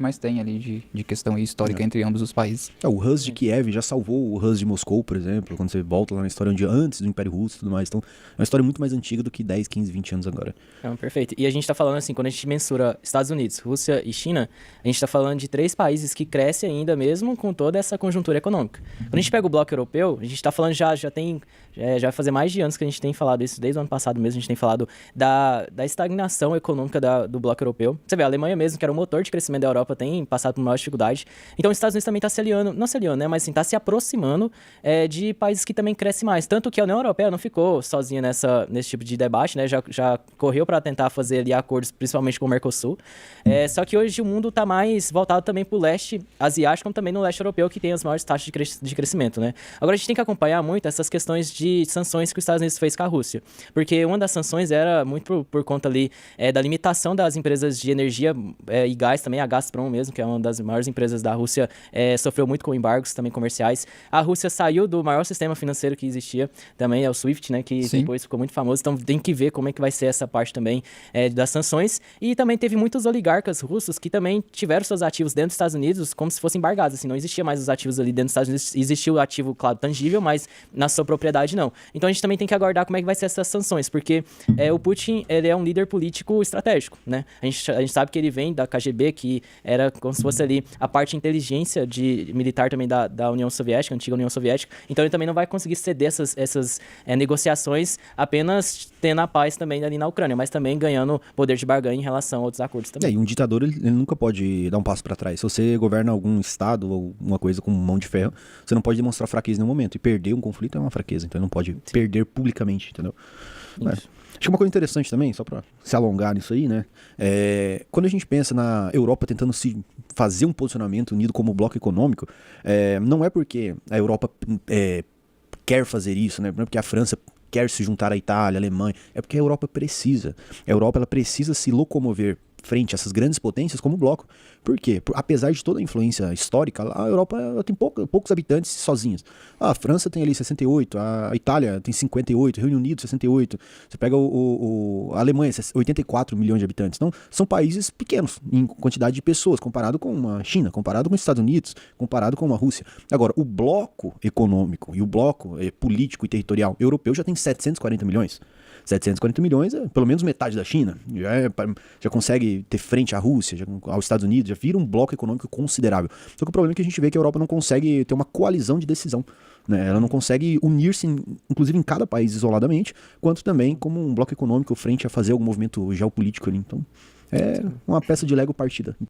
Mas tem ali de questão histórica entre ambos os países. O Rus de Kiev já salvou o Rus de Moscou, por exemplo, quando você volta lá na história onde antes do Império Russo e tudo mais. Então, é uma história muito mais antiga do que 10, 15, 20 anos agora. Não, perfeito. E a gente tá falando assim, quando a gente mensura Estados Unidos, Rússia e China, a gente tá falando de 3 países que crescem ainda mesmo com toda essa conjuntura econômica. Quando a gente pega o bloco europeu, a gente tá falando já vai fazer mais de anos que a gente tem falado isso, desde o ano passado mesmo, a gente tem falado da estagnação econômica do bloco europeu. Você vê, a Alemanha mesmo, que era o motor de crescimento da Europa, tem passado por maior dificuldade. Então os Estados Unidos também tá se aliando, não se aliando, né, mas assim, tá se aproximando de países que também crescem mais. Tanto que a União Europeia não ficou sozinha nesse tipo de debate, né, já correu para tentar fazer ali acordos, principalmente com o Mercosul. Só que hoje o mundo tá mais voltado também pro leste asiático, como também no leste europeu, que tem as maiores taxas de crescimento, né. Agora a gente tem que acompanhar muito essas questões de sanções que os Estados Unidos fez com a Rússia, porque uma das sanções era muito por conta ali da limitação das empresas de energia e gás também, a Gazprom mesmo, que é uma das maiores empresas da Rússia, sofreu muito com embargos também comerciais. A Rússia saiu do maior sistema financeiro que existia, também é o SWIFT, né, que Sim. depois ficou muito famoso, então tem que ver como é que vai ser essa parte também das sanções. E também teve muitos oligarcas russos que também tiveram seus ativos dentro dos Estados Unidos como se fossem embargados, assim, não existia mais os ativos ali dentro dos Estados Unidos, existia o ativo, claro, tangível, mas na sua propriedade não. Então a gente também tem que aguardar como é que vai ser essas sanções, porque o Putin, ele é um líder político estratégico, né? A gente sabe que ele vem da KGB, que era como se fosse ali a parte de inteligência militar também da União Soviética, antiga União Soviética, então ele também não vai conseguir ceder essas negociações apenas tendo a paz também ali na Ucrânia, mas também ganhando poder de barganha em relação a outros acordos também. E um ditador, ele nunca pode dar um passo pra trás. Se você governa algum estado ou uma coisa com mão de ferro, você não pode demonstrar fraqueza em nenhum momento. E perder um conflito é uma fraqueza, então ele não pode perder publicamente, entendeu? Acho que uma coisa interessante também, só pra se alongar nisso aí, né? Quando a gente pensa na Europa tentando se fazer um posicionamento unido como bloco econômico, não é porque a Europa quer fazer isso, né? Não é porque a França quer se juntar à Itália, à Alemanha, é porque a Europa precisa. A Europa, ela precisa se locomover frente a essas grandes potências como bloco. Por quê? Apesar de toda a influência histórica, a Europa ela tem poucos habitantes sozinhos. A França tem ali 68, a Itália tem 58, o Reino Unido 68, você pega a Alemanha, 84 milhões de habitantes. Então, são países pequenos em quantidade de pessoas, comparado com a China, comparado com os Estados Unidos, comparado com a Rússia. Agora, o bloco econômico e o bloco político e territorial europeu já tem 740 milhões. 740 milhões é pelo menos metade da China, já consegue ter frente à Rússia, aos Estados Unidos, já vira um bloco econômico considerável. Só que o problema é que a gente vê que a Europa não consegue ter uma coalizão de decisão, né? Ela não consegue unir-se, inclusive em cada país isoladamente, quanto também como um bloco econômico frente a fazer algum movimento geopolítico ali. Então, é uma peça de Lego partida.